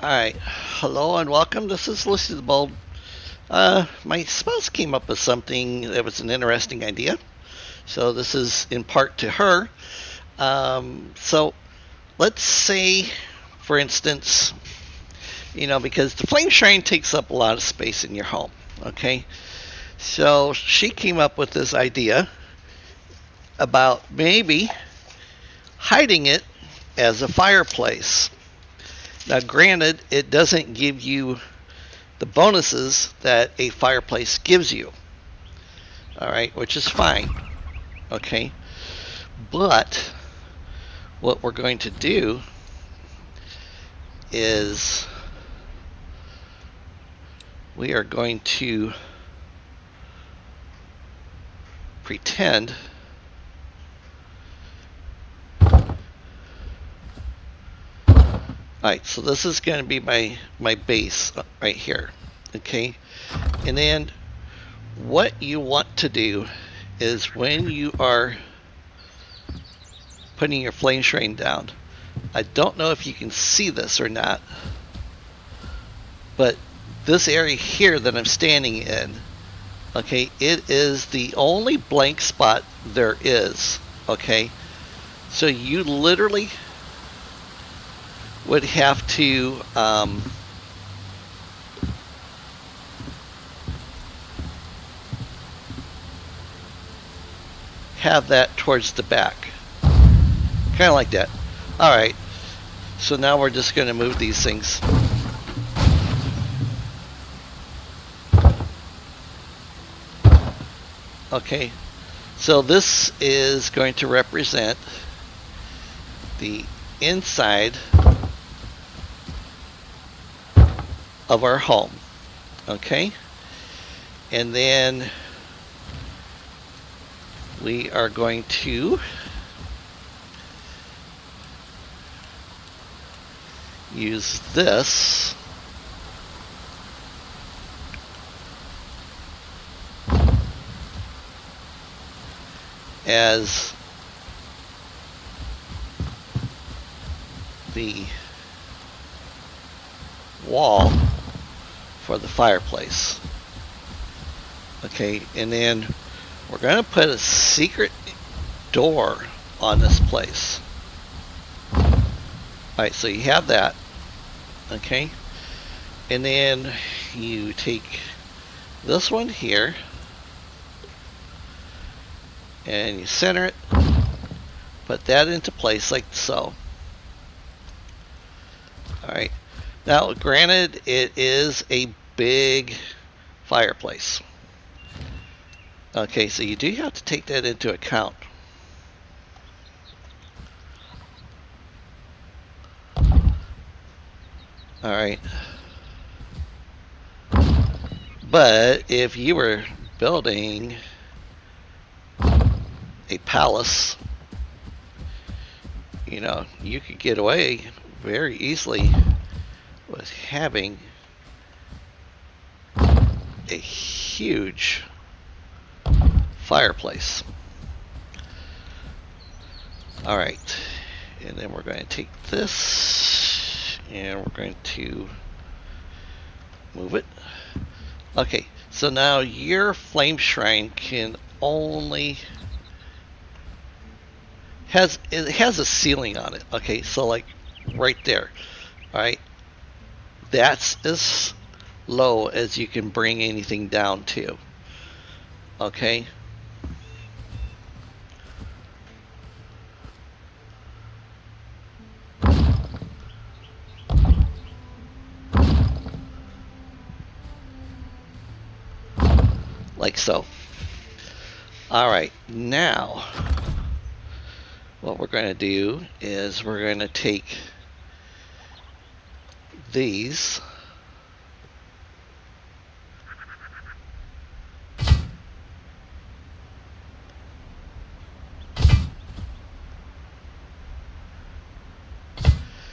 Alright, hello and welcome. This is Lucy the Bold. My spouse came up with something that was an interesting idea. So this is in part to her. So let's say, for instance, because the flame shrine takes up a lot of space in your home. Okay, so she came up with this idea about maybe hiding it as a fireplace. Now, granted, it doesn't give you the bonuses that a fireplace gives you. All right, which is fine. Okay, but what we're going to do is we are going to pretend Alright, so this is going to be my base right here. Okay, and then what you want to do is when you are putting your flame shrine down, I don't know if you can see this or not, but this area here that I'm standing in, okay, it is the only blank spot there is. Okay, so you literally would have to have that towards the back, kind of like that. All right, so now we're just going to move these things. Okay, so this is going to represent the inside of our home. Okay, and then we are going to use this as the wall for the fireplace. Okay, and then we're going to put a secret door on this place. Alright, so you have that. Okay, and then you take this one here and you center it, put that into place like so. Alright, now granted it is a big fireplace. Okay, so you do have to take that into account. Alright, but if you were building a palace, you could get away very easily with having a huge fireplace. Alright, and then we're going to take this and we're going to move it. Okay, so now your flame shrine can only has a ceiling on it. Okay, so like right there. Alright, that's as low as you can bring anything down to. Okay, like so. Alright, now what we're going to do is we're going to take these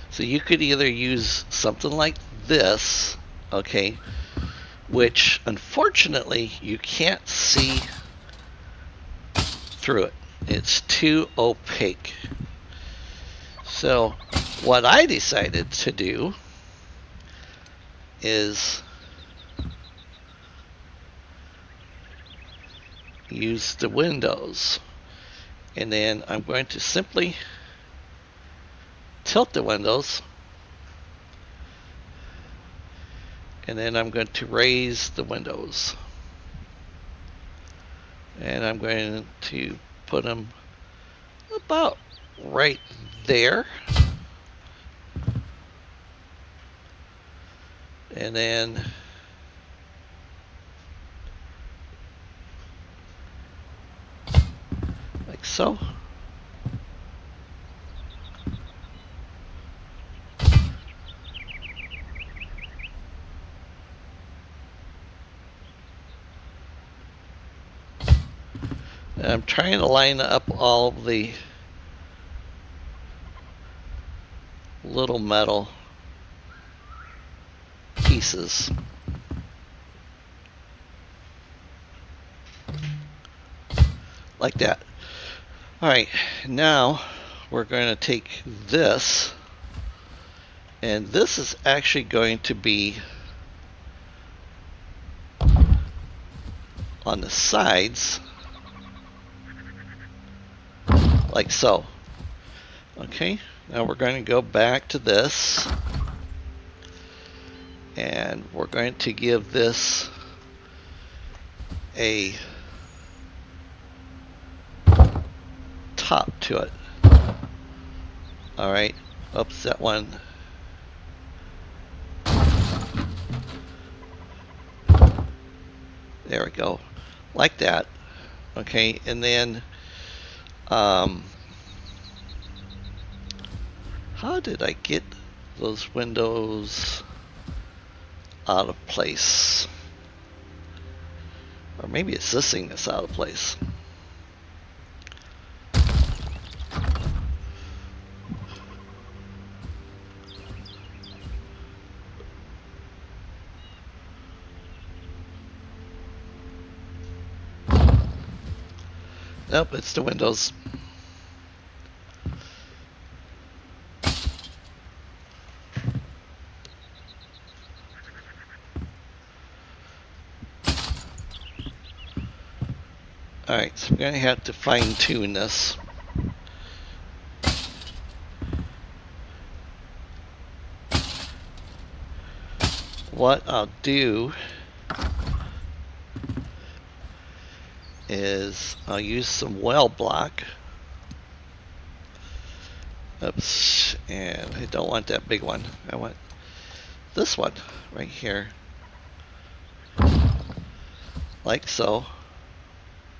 so you could either use something like this, okay, which unfortunately you can't see through it. It's too opaque. So what I decided to do is use the windows. And then I'm going to simply tilt the windows. And then I'm going to raise the windows. And I'm going to put them about right there. And then like so. And I'm trying to line up all the little metal pieces. Like that. Alright, now we're going to take this, and this is actually going to be on the sides, like so. Okay, now we're going to go back to this, and we're going to give this a top to it. Alright, oops, that one. There we go, like that. Okay, and then how did I get those windows out of place? Or maybe it's this thing that's out of place. Nope, it's the windows. Alright, so I'm going to have to fine tune this. What I'll do is I'll use some well block. Oops, and I don't want that big one. I want this one right here. Like so.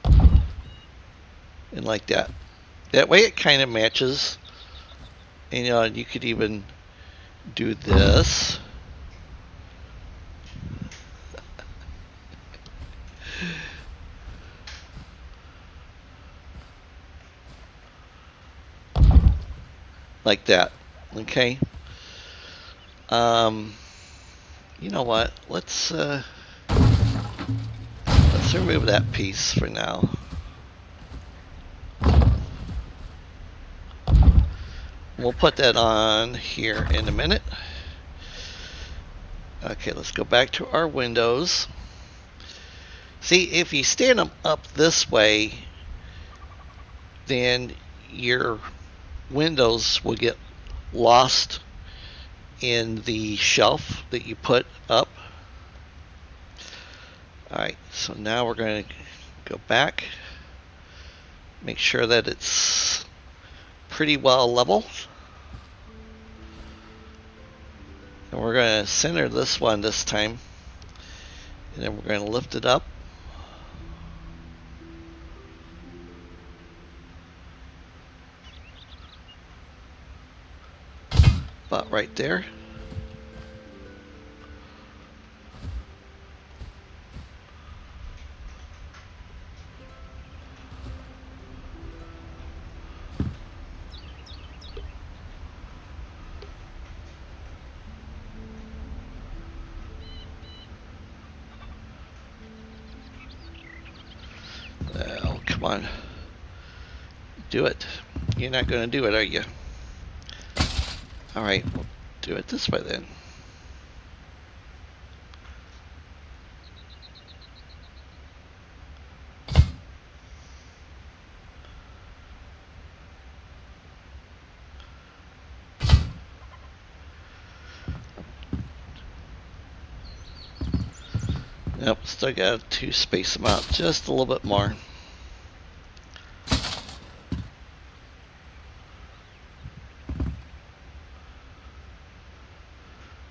And like that. That way it kind of matches. And you know, you could even do this. Like that. Okay. You know what? Let's remove that piece for now. We'll put that on here in a minute. Okay, let's go back to our windows. See, if you stand them up this way, then your windows will get lost in the shelf that you put up. Alright, so now we're going to go back, make sure that it's pretty well level. And we're going to center this one this time. And then we're going to lift it up. About right there. Oh, come on. Do it. You're not going to do it, are you? Alright, we'll do it this way then. Yep, still got to space them out just a little bit more.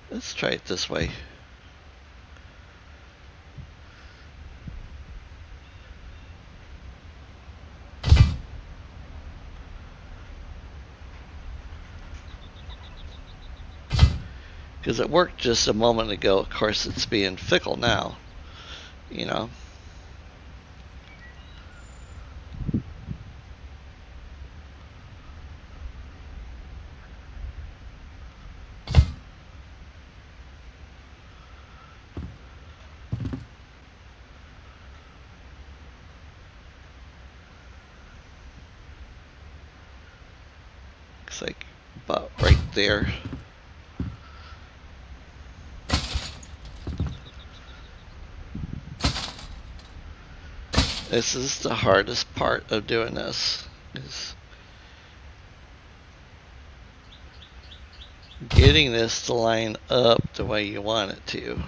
Let's try it this way. Because it worked just a moment ago. Of course, it's being fickle now. You know. Looks like about right there. This is the hardest part of doing this, is getting this to line up the way you want it to.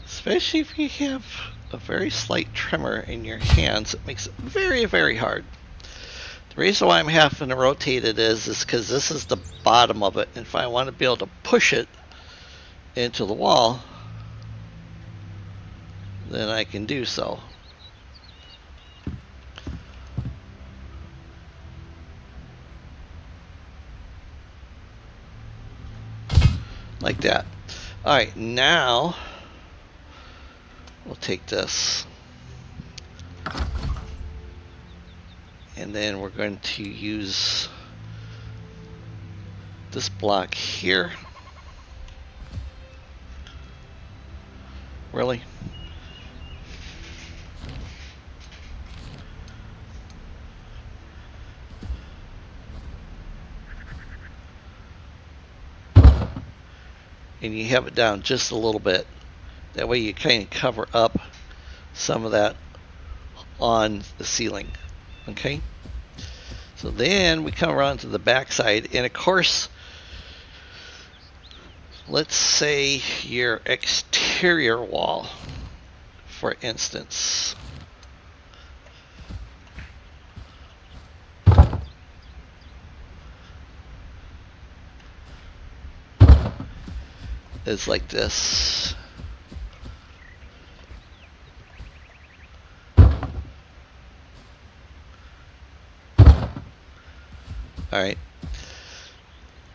Especially if you have a very slight tremor in your hands, it makes it very, very hard. The reason why I'm having to rotate it is because this is the bottom of it. And if I want to be able to push it into the wall, then I can do so. Like that. Alright, now we'll take this. And then we're going to use this block here. Really? And you have it down just a little bit. That way you kind of cover up some of that on the ceiling. Okay? So then we come around to the back side, and of course, let's say your exterior wall, for instance. Is like this. Alright.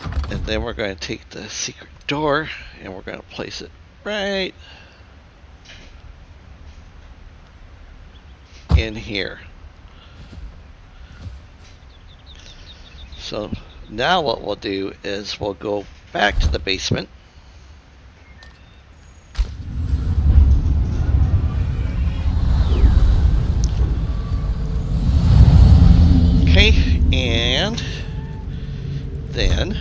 And then we're going to take the secret door and we're going to place it right in here. So now what we'll do is we'll go back to the basement. Okay, and then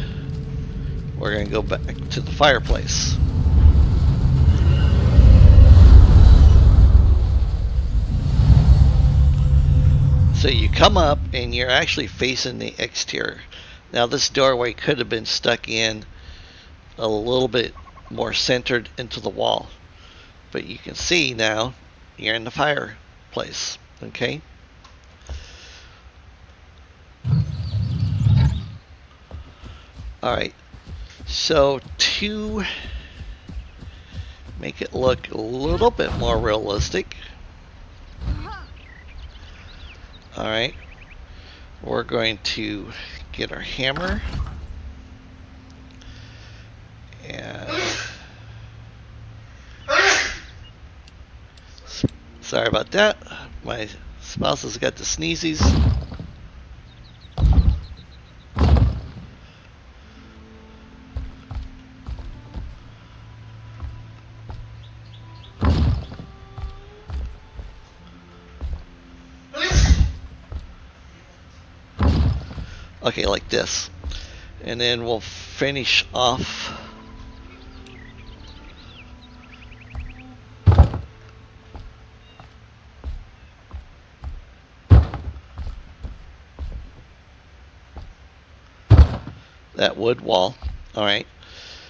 we're going to go back to the fireplace. So you come up and you're actually facing the exterior. Now this doorway could have been stuck in a little bit more centered into the wall. But you can see now you're in the fireplace. Okay? Alright, so to make it look a little bit more realistic, alright, we're going to get our hammer and sorry about that, my spouse has got the sneezies. Okay, like this. And then we'll finish off that wood wall. All right,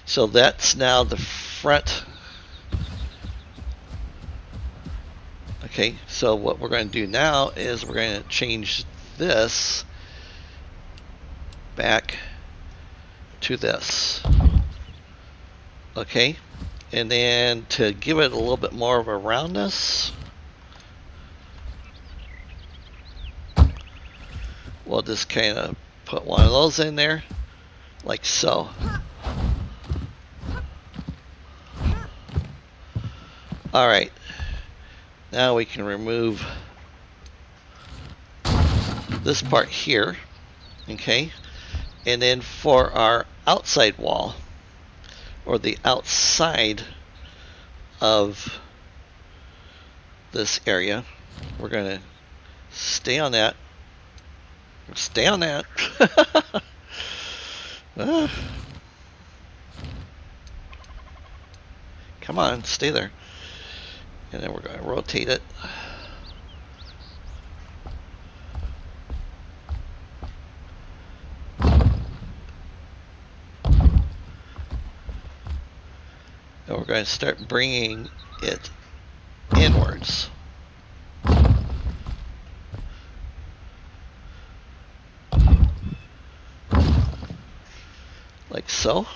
so that's now the front. Okay, so what we're going to do now is we're going to change this back to this. Okay, and then to give it a little bit more of a roundness, we'll just kind of put one of those in there, like so. All right, now we can remove this part here, okay? And then for our outside wall, or the outside of this area, we're going to stay on that. Stay on that. Come on, stay there. And then we're going to rotate it. And we're going to start bringing it inwards. Like so.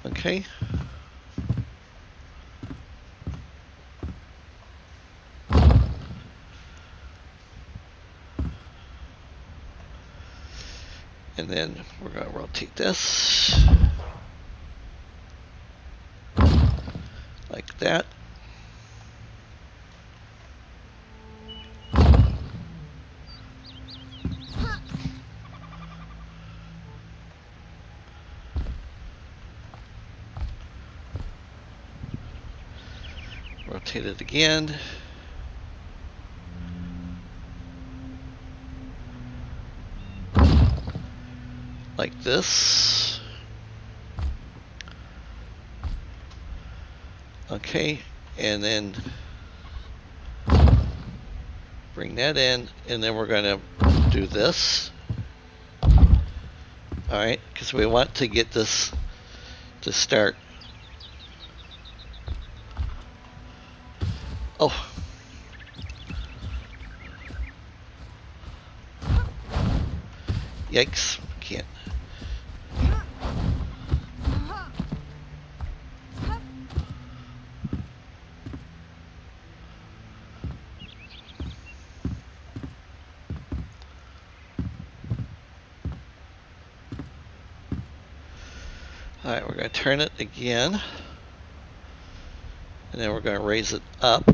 Okay. And then we're going to rotate this like that. Rotate it again. Like this. Okay, and then bring that in, and then we're going to do this. Alright, because we want to get this to start. Oh. Yikes, can't. Alright, we're going to turn it again. And then we're going to raise it up.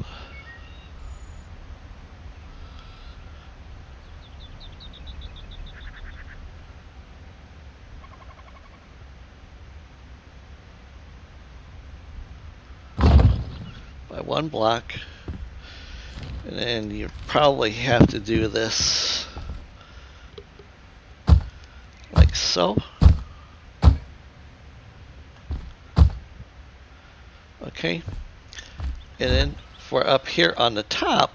By one block. And then you probably have to do this like so. Okay. And then for up here on the top,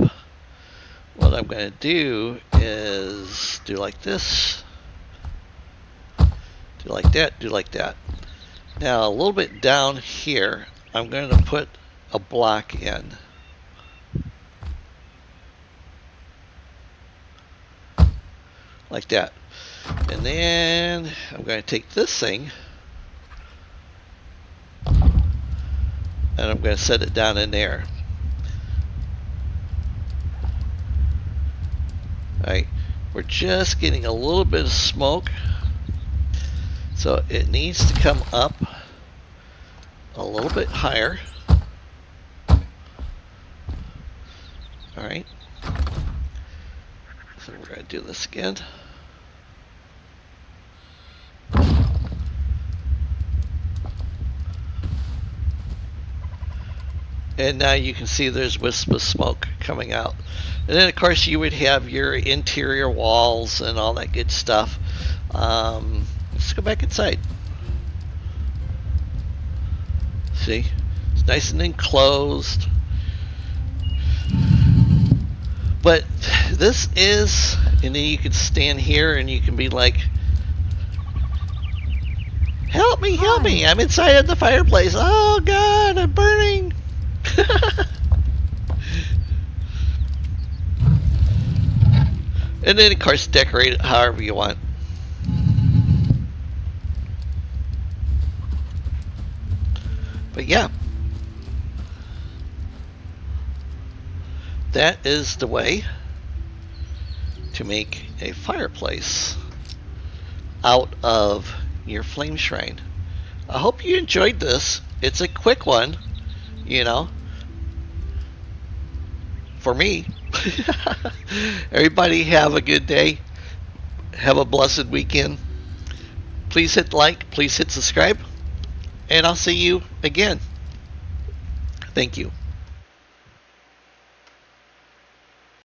what I'm going to do is do like this, do like that, do like that. Now a little bit down here, I'm going to put a block in. Like that. And then I'm going to take this thing and I'm going to set it down in there. Alright, we're just getting a little bit of smoke, so it needs to come up a little bit higher. Alright, so we're going to do this again. And now you can see there's wisps of smoke coming out. And then, of course, you would have your interior walls and all that good stuff. Let's go back inside. See? It's nice and enclosed. But this is, and then you can stand here and you can be like, help me, help me, I'm inside of the fireplace. Oh God, I'm burning. And then, of course, decorate it however you want. But yeah, that is the way to make a fireplace out of your flame shrine. I hope you enjoyed this. It's a quick one, you know, for me. Everybody have a good day. Have a blessed weekend. Please hit like, please hit subscribe, and I'll see you again. Thank you.